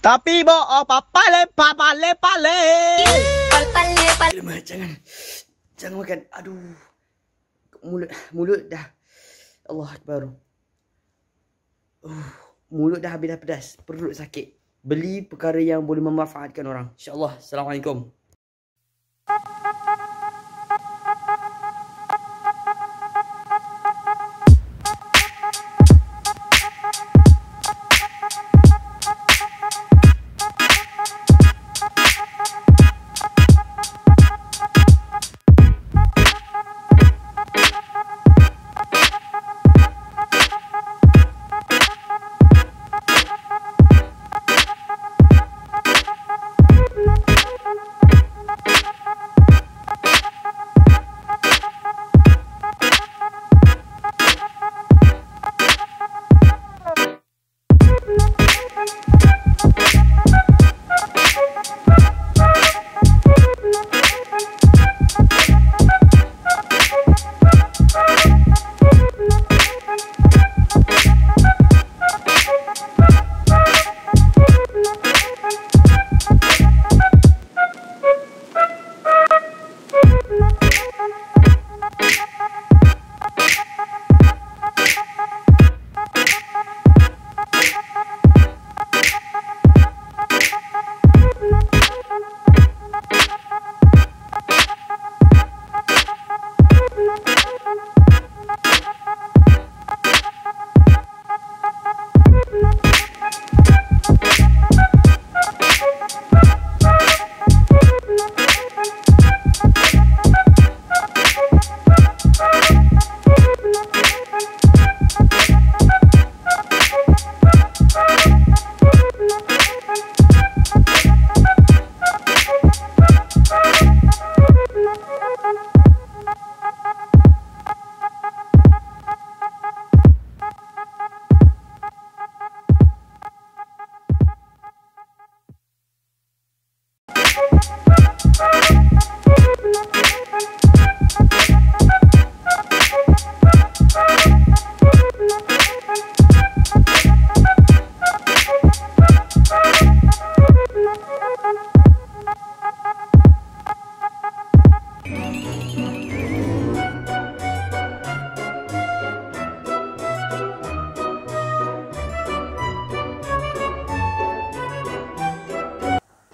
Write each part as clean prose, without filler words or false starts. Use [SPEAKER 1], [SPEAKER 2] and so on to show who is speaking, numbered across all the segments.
[SPEAKER 1] Tapi bo apa pale.
[SPEAKER 2] Alamak, jangan makan. Aduh. Mulut dah. Allah Akbar. Mulut dah habis dah pedas. Perut sakit. Beli perkara yang boleh memanfaatkan orang. InsyaAllah. Assalamualaikum.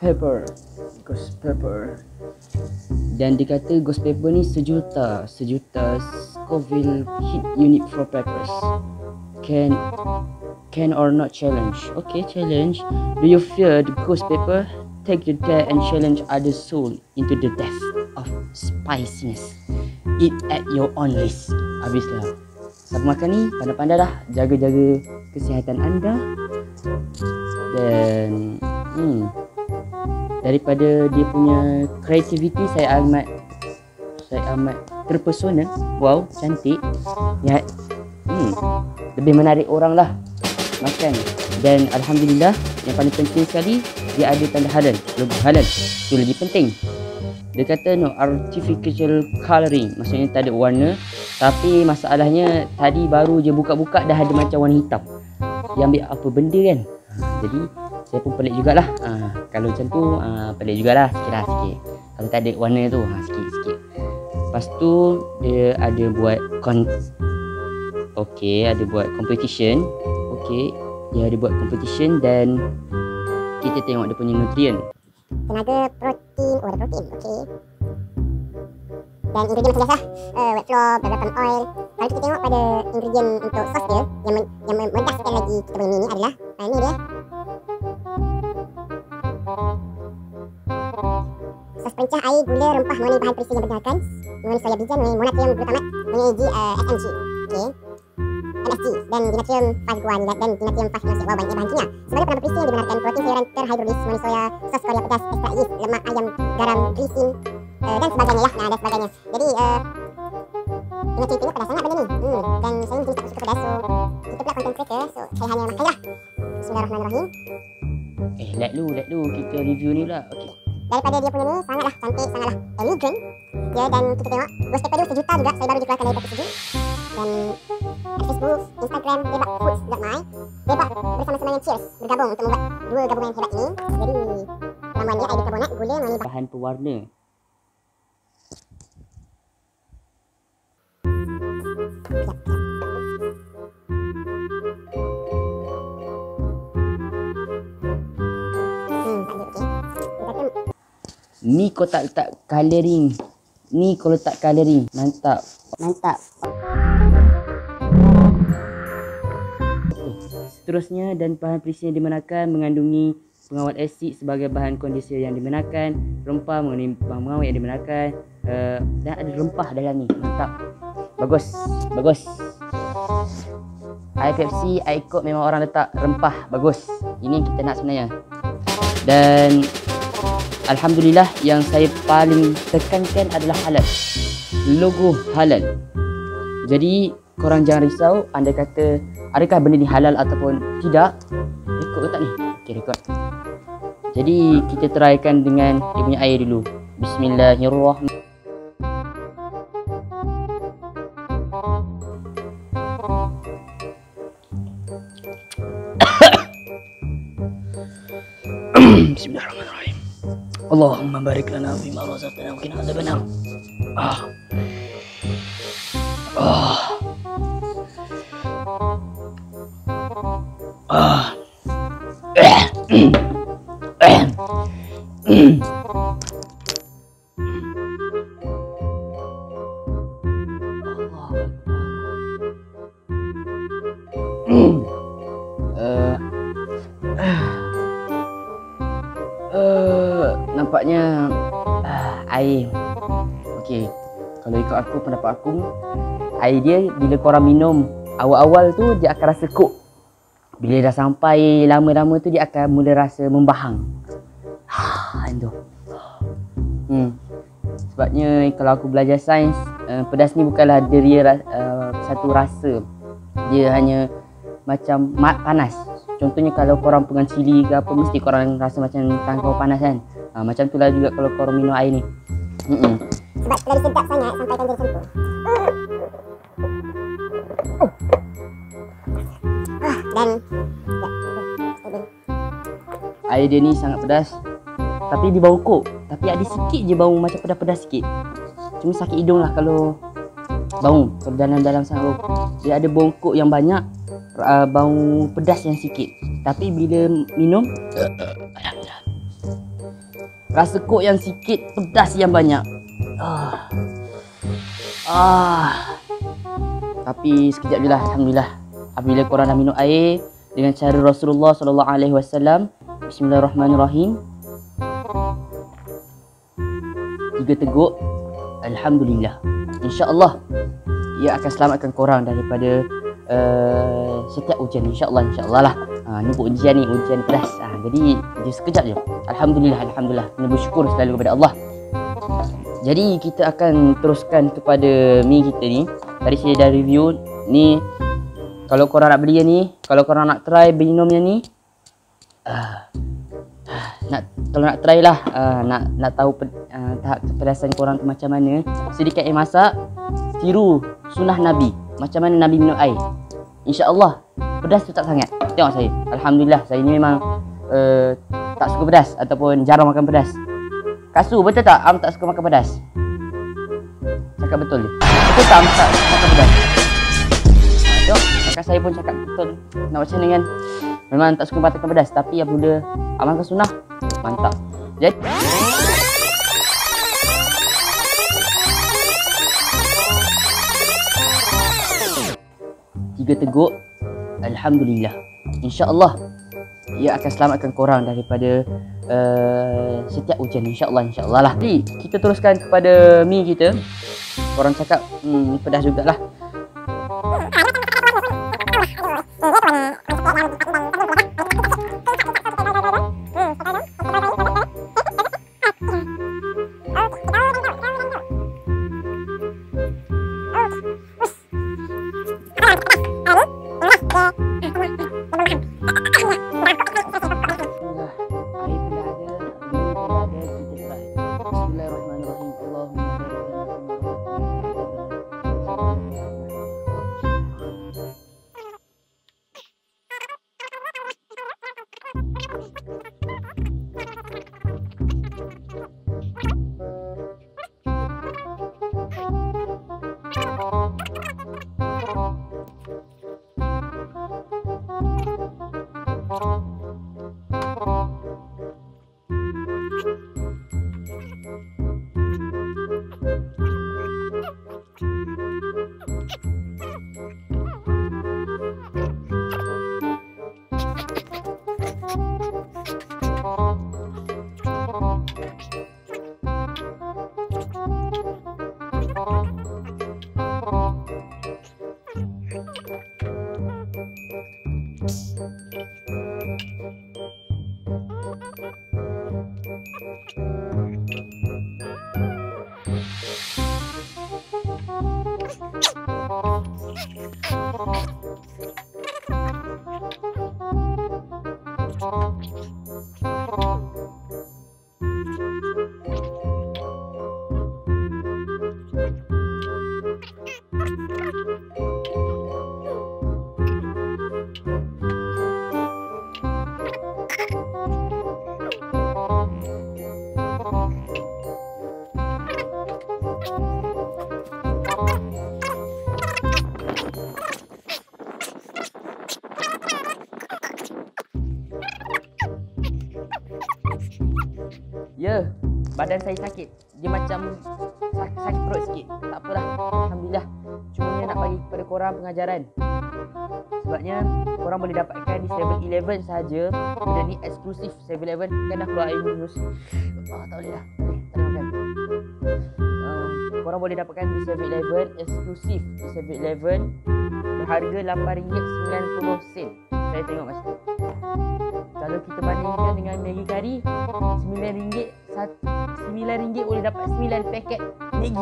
[SPEAKER 2] Paper, ghost paper. Dan dikata ghost paper ni sejuta Scoville hit unit for peppers. Can or not challenge. Okay, challenge. Do you fear the ghost paper? Take the dare and challenge other soul into the depth of spiciness. Eat at your own risk. Habislah. Siapa makan ni, pandai-pandai dah. Jaga-jaga kesihatan anda. Dan daripada dia punya kreativiti, saya amat terpesona. Wow, cantik. Ya, lebih menarik orang lah makan. Dan alhamdulillah, yang paling penting sekali, dia ada tanda halal, logo halal. Itu lagi penting. Dia kata no artificial coloring, maksudnya tak ada warna. Tapi masalahnya tadi baru je buka-buka dah ada macam warna hitam. Dia ambil apa benda kan? Jadi saya pun pelik jugalah. Kalau macam tu pelik jugalah sikit. Kalau tak ada warna tu sikit. Lepas tu dia ada buat ada buat competition. Dia ada buat competition dan kita tengok dia punya nutrien.
[SPEAKER 3] Tenaga protein, ada protein, dan ingredient macam biasa, wet flour, development oil. Kalau kita tengok pada ingredient untuk sos dia, yang memedaskan lagi kita punya ni adalah ni dia. Sos pencah air, gula, rempah mengandungi bahan perisa yang berdasarkan mengandungi soya bijan, mengandungi monatrium glutamat, mengandungi SMG, MSG dan dinatrium phosguan dan dinatrium phosphonate. Wow, banyak bahan kimia. Sebagai penambah perisa yang dibenarkan, protein sayuran terhidrolis mengandungi soya, sos korea pedas, ekstrak yeast, lemak ayam, garam, glycin dan sebagainya ya. Dan sebagainya. Jadi dengan cerita pedas sangat benda ni. Dan saya jenis tak suka pedas, so kita pula content creator, so saya hanya makan lah. Bismillahirrahmanirrahim.
[SPEAKER 2] Let lu kita review ni lah. Okey.
[SPEAKER 3] Daripada dia punya ni sangatlah cantik, sangatlah elegant. Ya, dan kita tengok ghost paper dia sejuta juga. Saya baru dikeluarkan dari toko sejuk. Dan ada Facebook, Instagram, debakfoods.my. Debak bersama-sama dengan Cheers bergabung untuk membuat dua gabungan yang hebat ini. Jadi ramuan dia air bikarbonat, gula mengandung
[SPEAKER 2] bahan pewarna. Ni kau tak letak colouring. Ni kau letak colouring. Mantap.
[SPEAKER 3] Mantap.
[SPEAKER 2] Seterusnya, dan bahan perisi yang dibenarkan mengandungi pengawet asid sebagai bahan kondisi yang dibenarkan, rempah mengandungi bahan pengawet yang dibenarkan, dan ada rempah dalam ni. Mantap. Bagus. Bagus. Air Pepsi, air Coke memang orang letak rempah. Bagus. Ini kita nak sebenarnya. Dan alhamdulillah, yang saya paling tekankan adalah halal. Logo halal. Jadi korang jangan risau anda kata adakah benda ni halal ataupun tidak. Rekod ke tak ni? Okay, rekod. Jadi kita trykan dengan dia punya air dulu. Bismillahirrahmanirrahim. Bismillahirrahmanirrahim. Allahumma barik lana fima razaqtana wa qina adzabannar. Nampaknya air. Okey, kalau ikut aku, pendapat aku, air dia bila korang minum awal-awal tu dia akan rasa kok. Bila dah sampai lama-lama tu dia akan mula rasa membahang. Itu. Sebabnya kalau aku belajar sains, pedas ni bukanlah dia satu rasa. Dia hanya macam panas. Contohnya kalau korang pegang cili ke apa, mesti korang rasa macam tangan kau panas kan. Macam tu lah juga kalau korang minum air ni.
[SPEAKER 3] Sebab terlalu sedap sangat sampai kan dia sentuh. Dan
[SPEAKER 2] air dia ni sangat pedas. Tapi dia bau kok. Tapi ada sikit je bau macam pedas-pedas sikit. Cuma sakit hidung lah kalau bau. Kalau dalam-dalam sangat bau. Dia ada bongkok yang banyak, bau pedas yang sikit. Tapi bila minum, alhamdulillah, rasa kok yang sikit, pedas yang banyak. Tapi sekejap je lah, alhamdulillah. Apabila korang dah minum air dengan cara Rasulullah SAW, bismillahirrahmanirrahim, 3 teguk, alhamdulillah, InsyaAllah ia akan selamatkan korang daripada setiap ujian. InsyaAllah lah. Ni buat ujian ni, ujian pedas. Jadi dia sekejap je. Alhamdulillah. Kena bersyukur selalu kepada Allah. Jadi kita akan teruskan kepada mi kita ni. Tadi saya dah review ni. Kalau korang nak beli ni, kalau korang nak try minumnya ni, kalau nak try lah, nak tahu tahap kepedasan korang tu macam mana, sedikit air masak, tiru sunnah Nabi, macam mana Nabi minum air. InsyaAllah pedas tu tak sangat. Tengok saya, alhamdulillah, saya ni memang tak suka pedas ataupun jarang makan pedas. Kasu, betul tak Am tak suka makan pedas? Cakap betul je. Betul tak Am tak suka makan pedas? Tengok, kakak saya pun cakap betul. Nak macam ni kan, memang tak suka makan pedas. Tapi apabila amalkan sunnah, mantap. Jadi 3 teguk, alhamdulillah, InsyaAllah ia akan selamatkan korang daripada setiap ujian. InsyaAllah lah. Jadi kita teruskan kepada mi kita. Korang cakap pedas jugalah. Ya, badan saya sakit. Dia macam sakit perut sikit. Tak apalah, alhamdulillah. Cuma dia nak bagi kepada korang pengajaran. Sebabnya korang boleh dapatkan di 7-Eleven sahaja. Benda ni eksklusif 7-Eleven. Kan dah keluar air terus. Tak boleh dah. Tak boleh makan. Korang boleh dapatkan di 7-Eleven, eksklusif di 7-Eleven, berharga RM8.90. Saya tengok masa tu. Kalau kita bandingkan dengan Maggi Kari, RM9 boleh dapat 9 paket Maggi.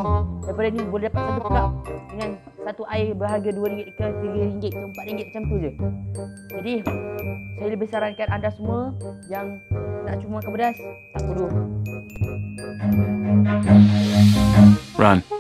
[SPEAKER 2] Daripada ni boleh dapat satu cup dengan satu air berharga RM2 ke RM3 ke RM4 macam tu je. Jadi saya lebih sarankan anda semua yang nak cuma makan pedas, tak perlu.
[SPEAKER 4] Run.